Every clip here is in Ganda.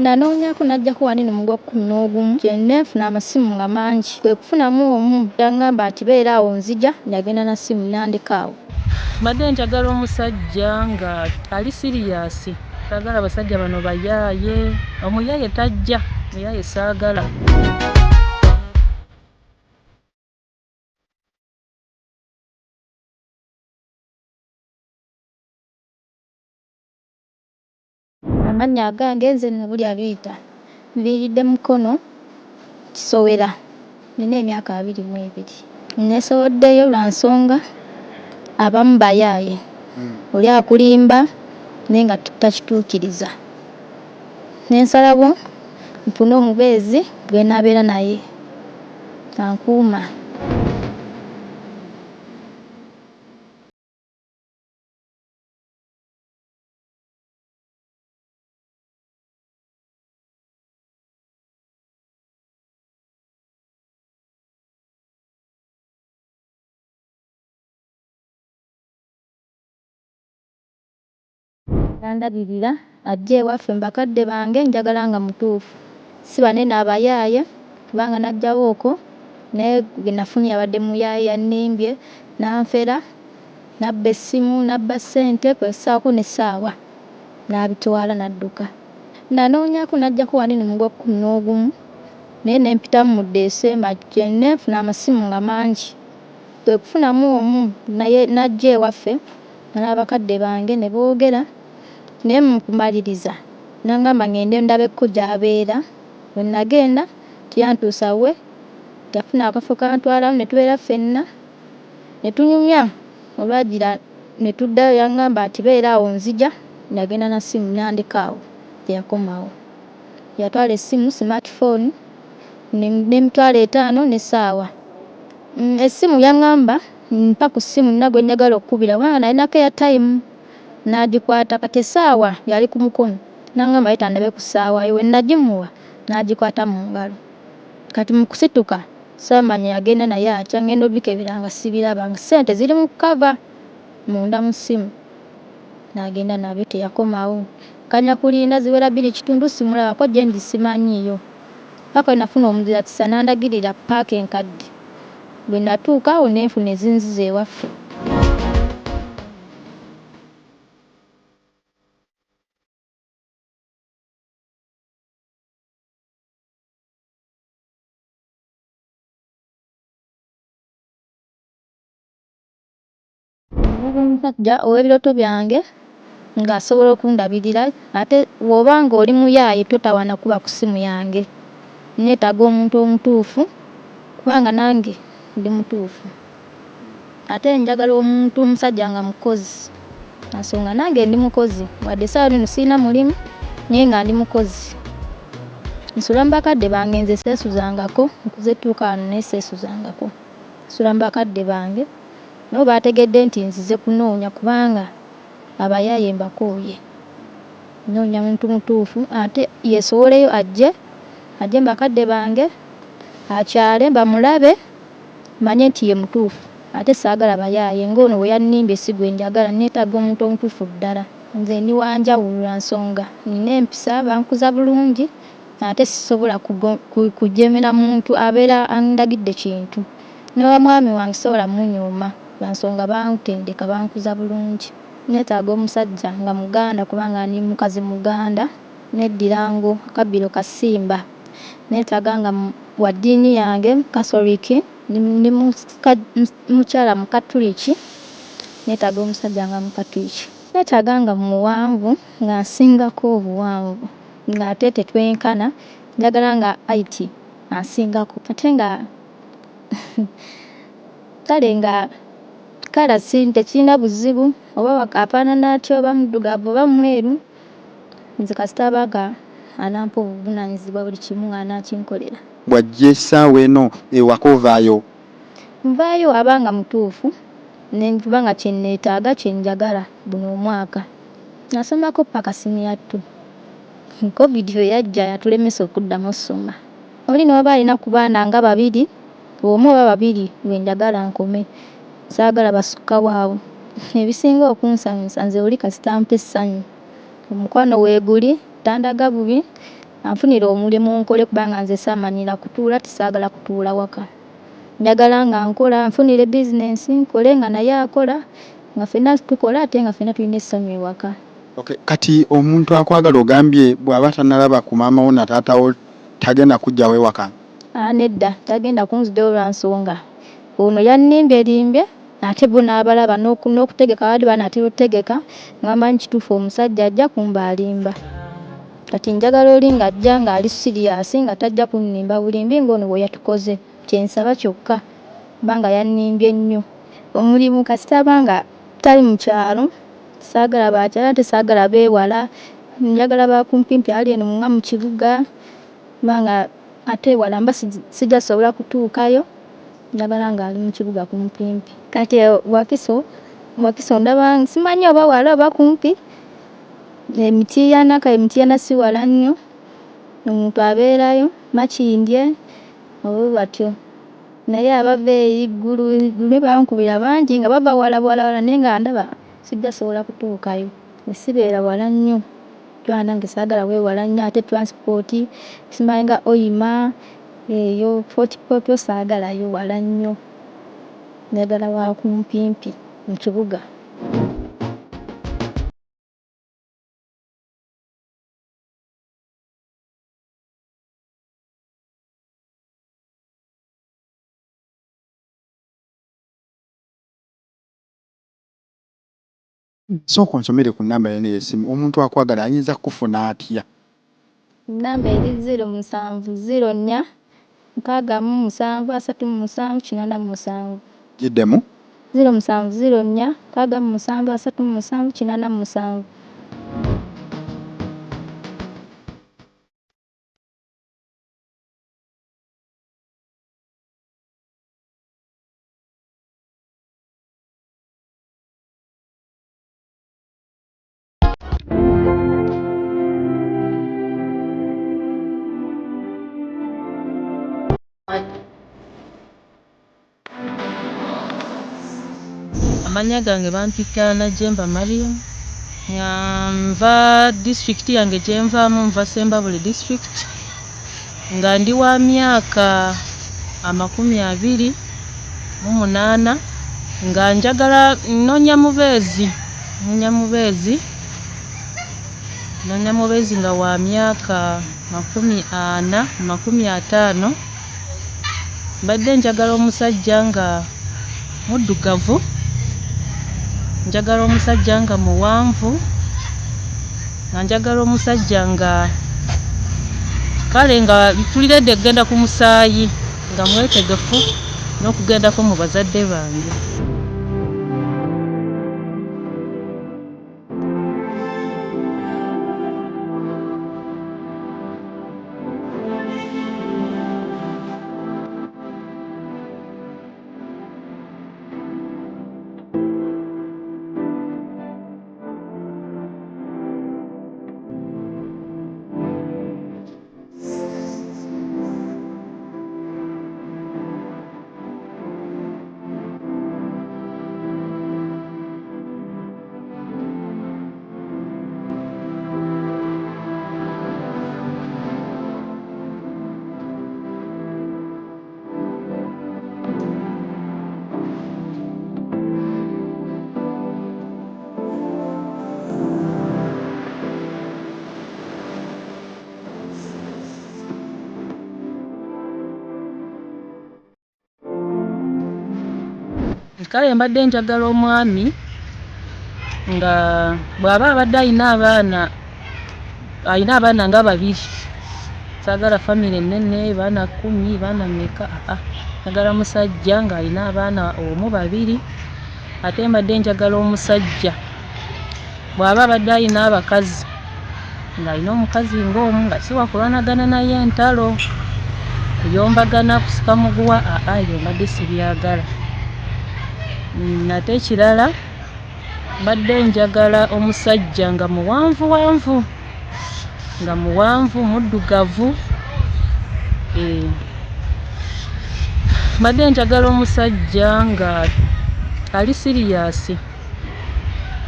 Nanoonyaako n'ajjako wano mu Gwakkuminaogumu kyenneefuna amasimu nga mangi. Kwe kufunamu omu n'aŋŋamba nti beera awo nzija, yagenda na ssimu n'andeka awo. Mbadde njagala omusajja nga ali siriyasi. Saagala abasajja bano bayaaye. Omuyaaye tajja, muyaaye saagala. Amannya agange nze nno buli aluyita Nviiridde Mukono Kisowera. Nina emyaka 22. Neesowoddeyo lwa nsonga abamu bayaaye. Oli akulimba naye nga takituukiriza. Ne nsalawo nfune omubeezi gwe naabeera naye ankuuma. Nandabirira ajja ewaffe mu bakadde bange njagala nga mutuufu. Si banene abayaaye kubanga n'ajjawo okwo naye gwe nafunye yabadde muyaaye yannimbye, n'anfera, n'abba essimu, n'abba ssente kw'ossako n'essaawa n'abitwala n'adduka. Nanoonyaako n'ajjako wano eno mu Gwakkuminaogumu naye ne mpitamu mu December kyenneefuna amasimu nga mangi. Kwe kufunamu omu naye n'ajja ewaffe n'abakadde bange ne boogera naye mu kumaliriza n'aŋŋamba ŋŋende ndabeko gy'abeera. Bwe nagenda yantuusa we, yafuna akafo k'antwalamu ne tubeera ffenna ne tunyumya. Olwagira ne tuddayo yaŋŋamba nti beera awo nzija, yagenda na ssimu n'andeka awo, teyakomawo. Yatwala essimu smartphone n'emitwalo 5 n'essaawa. Essimu yaŋŋamba mpa ku ssimu nina gwe njagala okkubira kubanga nalinako airtime. N'agikwata kati essaawa yali ku mukono n'aŋŋamba leeta ndabe ku ssaawa ye. We nagimuwa n'agikwata mu ngalo. Kati mu kusituka saamanya yagenda naye atya, ŋŋenda obbikebera nga sibiraba nga ssente ziri mu kkava munda mu ssimu. N'agenda nabyo teyakomawo. Nkanya kulinda ziwera 2 simulabako gye ndi simanyiiyo. Paka we nafuna omuzira n'andagirira ppaaka enkadde. Bwe natuuka awo ne nfuna ezinziza ewaffe. Omusajja ow'ebirooto byange ng'asobola okundabirira ate bw'oba ng'oli muyaaye totawaana kuba ku ssimu yange. Neetaaga omuntu omutuufu kubanga nange ndi mutuufu. Ate njagala omuntu omusajja nga mukozi lwa nsonga nange ndi mukozi wadde essaawa zino siyina mulimu naye nga ndi mukozi. Nsula mu bakadde bange nze seesuzangako, nkuze tuuka wano naye seesuzangako. Nsula mu bakadde bange nabo baategedde nti nzize kunoonya kubanga abayaaye mbakooye. Nnoonya muntu mutuufu ate yeesowoleyo ajje mu bakadde bange akyale bamulabe manye nti ye mutuufu. Ate saagala bayaaye ng'ono bwe yannimbye si gwe njagala. Neetaaga omuntu omutuufu ddala. Nze ndi wa njawulo lwa nsonga nina empisa, bankuza bulungi ate sisobola kujeemera muntu abeera andagidde kintu. Ne wa mwami wange sisobola munyooma lwa nsonga bantendeka, bankuza bulungi. Neetaaga omusajja nga Muganda kubanga ndi mukazi Muganda, neddira ngo Kabbiro Kasimba. Neetaaga nga wa ddiini yange Katoliki, ndi mukyala Mukatuliki, neetaaga omusajja nga Mukatuliki. Neetaaga nga muwanvu nga nsingako obuwanvu ng'ate tetwenkana, njagala nga height ansingako ate nga kale nga kala tekirina buzibu oba afaanana atya oba muddugavu oba mweru. Nze kasita aba nga anampa obuvunaanyizibwa buli kimu anaakinkolera. Bw'ajja essaawa eno ewaka ovaayo? Nvaayo aba nga mutuufu nenkuba nga kye neetaaga kye njagala guno omwaka. Nasomako paka senior 2. Covid bwe yajja yatulemesa okuddamu okusoma. Oli n'oba alina ku baana nga 2, omu oba 2 bwe njagala nkome. Saagala basukkawo awo. Ebisinga okunsanyusa nze oli kasita ampa essanyu. Omukwano weeguli, tandaga bubi, anfunira omulimu nkole kubanga nze saamanyira kutuula tisaagala kutuula waka. Njagala nga nkola nfunire business nkole nga naye akola nga ffenna tukola ate nga ffenna tulina essanyu ewaka. Okay. Kati omuntu akwagala ogambye bw'aba tannalaba ku maama wo na taata wo tagenda kujjawo ewaka? Nedda tagenda kunziddayo lwa nsonga ono yannimbye ate bo n'abalaba n'okutegeka abadde banaatera otegeka nga manyi kituufu omusajja ajja kumba alimba. Kati njagala oli ng'ajja ng'ali serious nga tajja kunnimba bulimbi ng'ono bwe yatukoze. Kyensaba kyokka kubanga yannimbye nnyo. Omulimu kasita abanga tali mu kyalo saagala bakyala ate saagala beewala, njagala bakumpimpi ali eno nga mu kibuga kubanga ate ewala mba sijja sobola kutuukayo, njagala ng'ali mu kibuga kumpimpi. Kati Wakiso ndaba simanyi oba wala oba kumpi, Emitiiyana si wala nnyo, omuntu abeerayo Makindye oba batyo. Naye abava Gulu bankubira bangi nga bava wala naye nga ndaba sijja sobola kutuukayo. Sibeera wala nnyo kuba nange saagala weewala nnyo ate transport simanyi nga Oyima eyo Fort Portal saagalayo wala nnyo. Njagala wa kumpimpi mu kibuga. Sooka onsomere ku nnamba yene y'essimu. Omuntu akwagala ayinza kufuna atya? Nnamba eri 0704 637 847. Giddemu? 0704 637 847. Amannya gange bampita Najjemba Mariam nga nva district yange gye nvaamu nva Sembabule district nga ndi wa myaka 28 nga njagala nnoonya mubeezi nga wa myaka 40-50. Mbadde njagala omusajja nga muddugavu, njagala omusajja nga muwanvu, nga njagala omusajja nga kale nga tuliredde kugenda ku musaayi nga mwetegefu n'okugendako mu bazadde bange. Kale mbadde njagala omwami nga bw'aba abadde alina abaana nga 2. Saagala famire ennene, baana 10, baana meka. Njagala musajja ng'alina abaana 1-2. Ate mbadde njagala omusajja bw'aba abadde alina abakazi ng'alina omukazi ng'omu nga si wakulwanagana naye entalo, kuyombagana, kusika muguwa, ebyo mbadde sibyagala. Ate ekirala mbadde njagala omusajja nga muwanvuwanvu, muddugavu. Mbadde njagala omusajja nga ali siriyasi.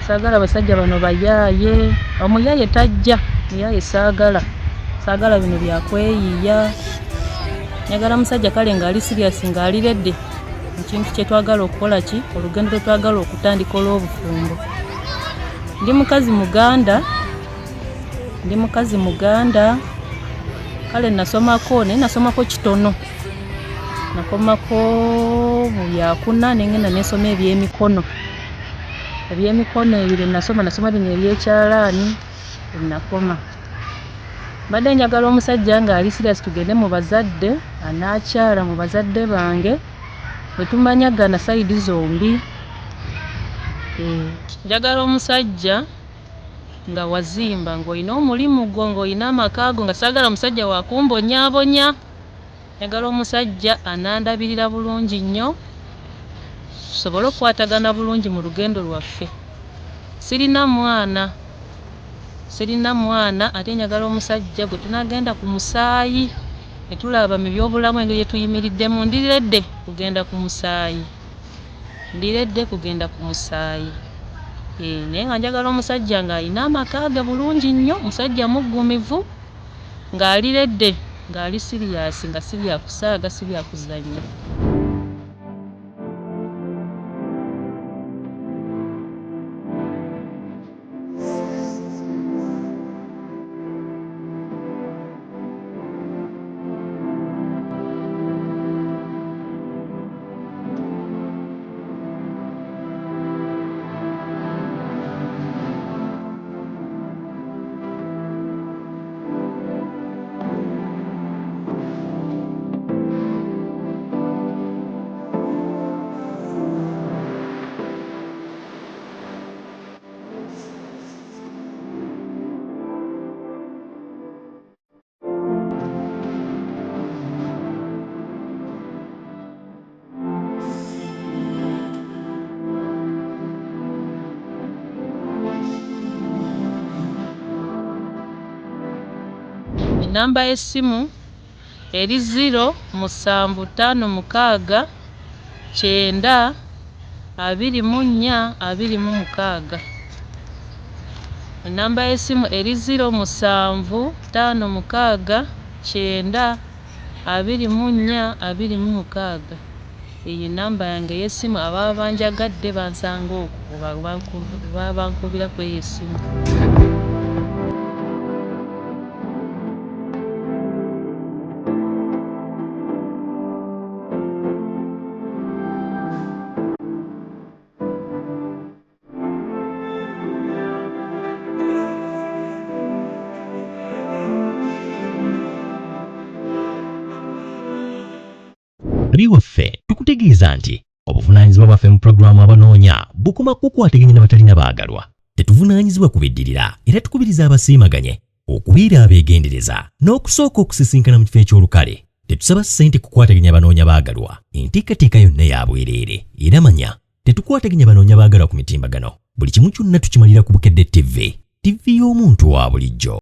Saagala abasajja bano bayaaye. Omuyaaye tajja, muyaaye saagala. saagala bino byakweyiya. Njagala musajja kale ng'ali serious ng'ali redde ekintu kye twagala okukola ki olugendo lwe twagala okutandika olw'obufumbo. Ndi mukazi Muganda kale nasomako kitono. Nakomako mu byakuna nengenda nesoma ebyemikono. Ebyemikono ebyo nasoma bino ebyekyalaani nakoma. Mbadde njagala omusajja ng'ali serious tugende mu bazadde anaakyala mu bazadde bange bwe tumanyagana sayidi zombi. Njagala omusajja nga wazimba ng'olina omulimu gwo ng'olina amaka go nga saagala musajja wa kumbonyaabonya. Njagala omusajja anandabirira bulungi nnyo tusobole okukwatagana bulungi mu lugendo lwaffe. Sirina mwana ate njagala omusajja gwe tunagenda ku musaayi ne tulaba mu byobulamu engeri gye tuyimiriddemu. Ndiredde kugenda ku musaayi. Naye nga njagala omusajja ng'alina amaka ge bulungi nnyo, musajja muggumivu ng'ali redde ng'ali serious nga si bya kusaaga si bya kuzannya. Namba y'essimu eri 0756902426. Namba y'essimu eri 0756902426. Iyi namba yange y'essimu ababa banjagadde bansanga okwo baba bankubira ku y'essimu. Waffe tukutegeeza nti obuvunaanyizibwa bwaffe mu pulogulaamu abanoonya bukoma kukwataganya n'abatalina baagalwa. Tetuvunaanyizibwa kubiddirira era tukubiriza abasiimaganye okubeera abeegendereza n'okusooka okusisinkana mu kifo eky'olukale. Tetusaba ssente kukwataganya abanoonya baagalwa. Enteekateeka yonna ya bwereere era manya tetukwataganya banoonya baagalwa ku mitimbagano. Buli kimu kyonna tukimalira ku Bukedde TV y'omuntu wa bulijjo.